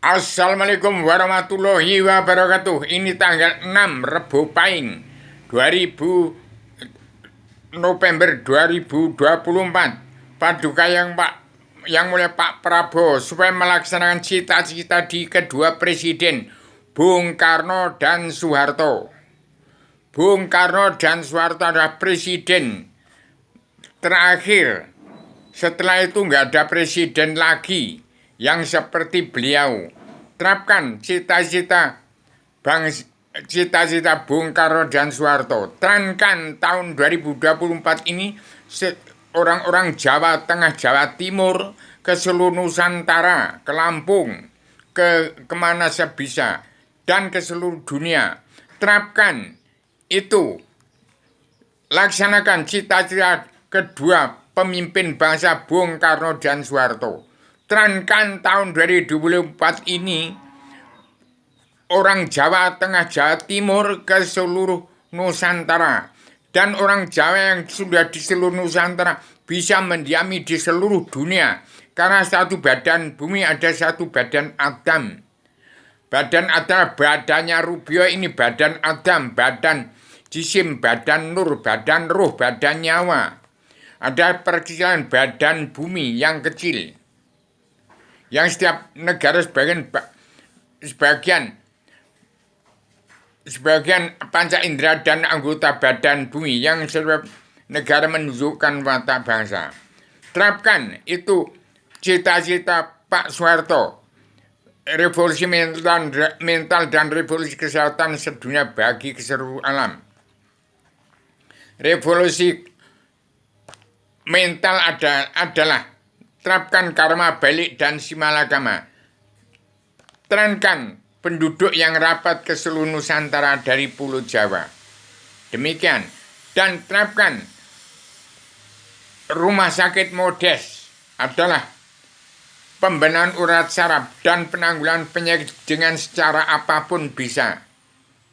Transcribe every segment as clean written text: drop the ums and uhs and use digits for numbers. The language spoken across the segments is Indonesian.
Assalamualaikum warahmatullahi wabarakatuh. Ini tanggal 6 Rebo Pahing 2000 November 2024. Paduka yang mulia Pak Prabowo supaya melaksanakan cita-cita di kedua presiden Bung Karno dan Soeharto. Bung Karno dan Soeharto adalah presiden terakhir. Setelah itu nggak ada presiden lagi yang seperti beliau. Terapkan cita-cita Bung Karno dan Soeharto. Terangkan tahun 2024 ini orang-orang Jawa Tengah, Jawa Timur, ke seluruh Nusantara, ke Lampung, kemana sebisa, dan ke seluruh dunia. Terapkan itu. Laksanakan cita-cita kedua pemimpin bangsa Bung Karno dan Soeharto. Terangkan tahun 2024 ini orang Jawa Tengah, Jawa Timur ke seluruh Nusantara. Dan orang Jawa yang sudah di seluruh Nusantara bisa mendiami di seluruh dunia. Karena satu badan bumi ada satu badan Adam. Badan Adam, badannya Rubio ini badan Adam, badan jisim, badan nur, badan ruh, badan nyawa. Ada perkiraan badan bumi yang kecil. Yang setiap negara sebagian panca indera dan anggota badan bumi yang setiap negara menunjukkan watak bangsa. Terapkan itu cita-cita Pak Soeharto. Revolusi mental dan revolusi kesehatan sedunia bagi keseluruh alam. Revolusi mental adalah terapkan karma balik dan simalakama. Terangkan penduduk yang rapat ke seluruh Nusantara dari Pulau Jawa. Demikian. Dan terapkan rumah sakit Modes adalah pembenahan urat saraf dan penanggulangan penyakit dengan secara apapun bisa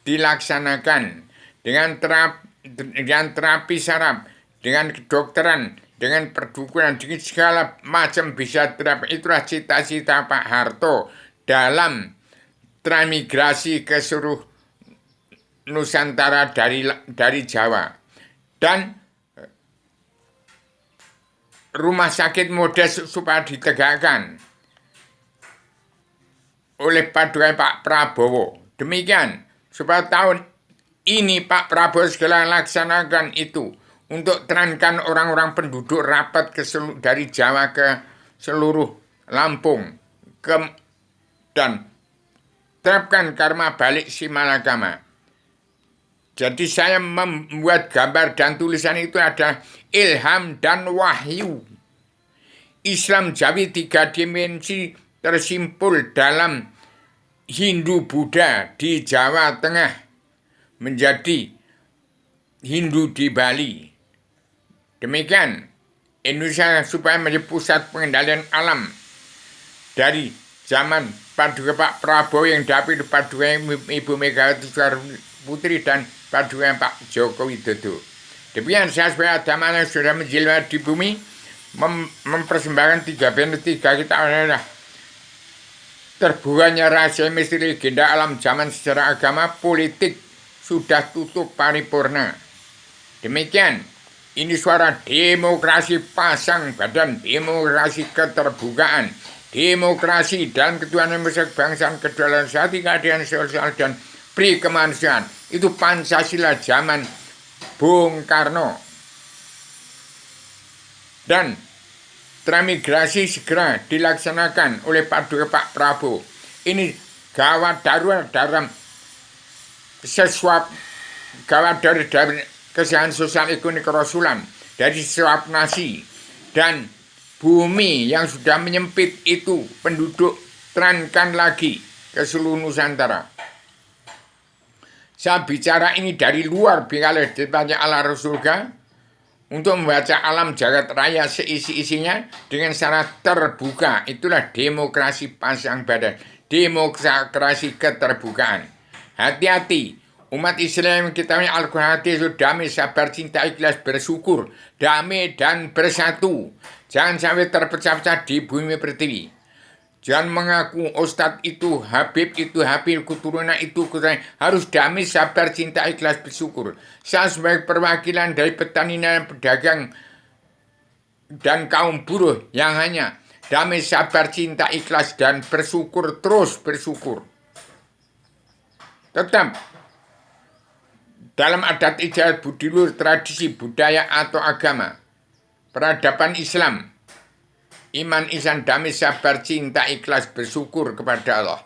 dilaksanakan dengan terapi saraf, dengan kedokteran, dengan perdukunan, dengan segala macam bisa terapi. Itulah cita-cita Pak Harto dalam transmigrasi ke seluruh Nusantara dari Jawa. Dan rumah sakit Modes supaya ditegakkan oleh paduka Pak Prabowo. Demikian, supaya tahun ini Pak Prabowo segera laksanakan itu untuk terangkan orang-orang penduduk rapat dari Jawa ke seluruh Lampung dan terapkan karma balik simalakama. Jadi saya membuat gambar dan tulisan itu ada ilham dan wahyu. Islam Jawi 3 dimensi tersimpul dalam Hindu Buddha di Jawa Tengah menjadi Hindu di Bali. Demikian Indonesia supaya menjadi pusat pengendalian alam dari zaman paduka Pak Prabowo yang dapat paduka Ibu Megawati Soekarno Putri dan paduka Pak Joko Widodo. Demikian saya sebagai agama yang sudah menjelma di bumi mempersembahkan 3 band 3 kita adalah terbukanya rahasia misteri legenda alam zaman sejarah agama politik sudah tutup paripurna. Demikian ini suara demokrasi pasang badan, demokrasi keterbukaan, demokrasi dan ketuhanan kebangsaan, kedaulatan hati, keadilan sosial dan pri kemanusiaan. Itu Pancasila zaman Bung Karno. Dan transmigrasi segera dilaksanakan oleh paduka Pak Prabowo. Ini gawat darurat dalam gawat dari kesehatan sosial ekonomi kerasulan dari suap nasi dan bumi yang sudah menyempit itu penduduk terangkan lagi ke seluruh Nusantara. Saya bicara ini dari luar bingkai banyak ala Rasulullah untuk membaca alam jagat raya seisi-isinya dengan secara terbuka. Itulah demokrasi pasang badan, demokrasi keterbukaan. Hati-hati, umat Islam kita punya Al-Quran itu damai, sabar, cinta, ikhlas, bersyukur, damai dan bersatu. Jangan sampai terpecah-pecah di bumi pertiwi. Jangan mengaku ustadz itu, Habib itu, Habib keturunan itu, harus damai, sabar, cinta, ikhlas, bersyukur. Saya sebagai perwakilan dari petani dan pedagang dan kaum buruh yang hanya damai, sabar, cinta, ikhlas, dan bersyukur, terus bersyukur. Tetap dalam adat istiadat budi luhur, tradisi, budaya, atau agama, peradaban Islam, iman, ihsan, damai, sabar, cinta, ikhlas, bersyukur kepada Allah.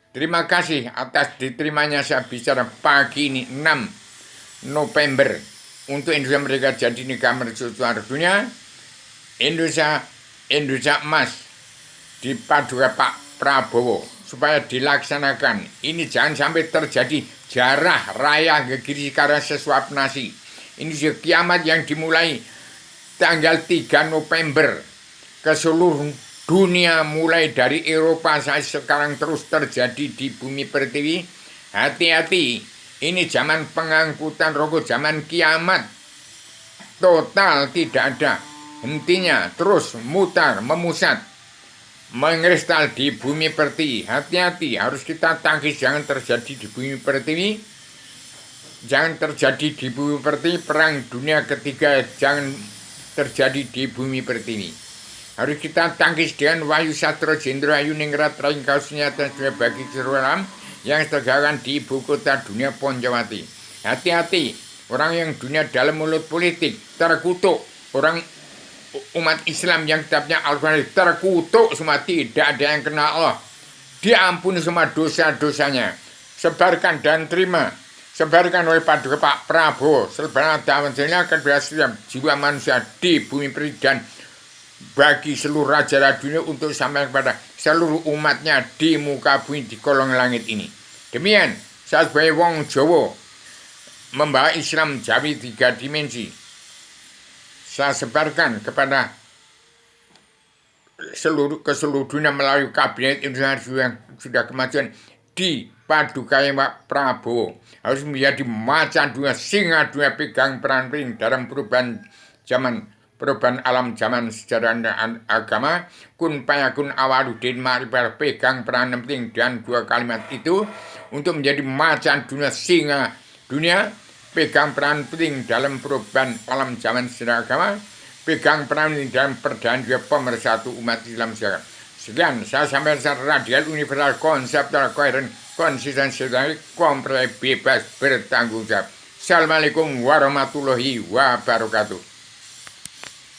Terima kasih atas diterimanya saya bicara pagi ini 6 November untuk Indonesia Merdeka jadi negara mercusuar dunia. Indonesia emas dipadukan Pak Prabowo supaya dilaksanakan. Ini jangan sampai terjadi jarah raya gegiri karena sesuap nasi. Ini kiamat yang dimulai tanggal 3 November ke seluruh dunia, mulai dari Eropa sampai sekarang terus terjadi di bumi pertiwi. Hati-hati, ini zaman pengangkutan rokok, zaman kiamat total, tidak ada hentinya, terus mutar, memusat, mengkristal di bumi pertiwi. Hati-hati, harus kita tangkis, jangan terjadi di bumi pertiwi. Jangan terjadi di bumi pertiwi. Perang dunia ketiga jangan terjadi di bumi pertiwi. Harus kita tangkis dengan Wahyu Satro Jendro Ayu Ningrat Raing Kausnya dan bagi seluruh alam yang tegakkan di ibu kota dunia Ponjawati. Hati-hati, orang yang dunia dalam mulut politik terkutuk, orang umat Islam yang kitabnya Al-Quran terkutuk semua, tidak ada yang kenal Allah, diampuni semua dosa-dosanya. Sebarkan dan terima, sebarkan oleh Pak Prabowo, sebarkan dakwahnya kepada setiap jiwa manusia di bumi pertiwi dan bagi seluruh raja-raja dunia untuk sampai kepada seluruh umatnya di muka bumi di kolong langit ini. Demikian saya sebagai wong Jawa membawa Islam Jawi 3 dimensi. Saya sebarkan kepada ke seluruh dunia melalui kabinet Indonesia yang sudah kemajuan dipadukan Pak Prabowo. Harus menjadi macan dunia, singa dunia, pegang peran penting dalam perubahan alam zaman sejarah dan agama. Kun payakun awaludin marifat, pegang peran penting dan 2 kalimat itu untuk menjadi macan dunia, singa dunia, pegang peran penting dalam perubahan alam zaman sejarah agama, pegang peran penting dalam perdamaian juga pemersatu umat Islam sekarang. Sekian saya sampaikan radial universal, konseptual, koheren, konsisten, sejarah, komprehensif, bebas, bertanggung jawab. Assalamualaikum warahmatullahi wabarakatuh.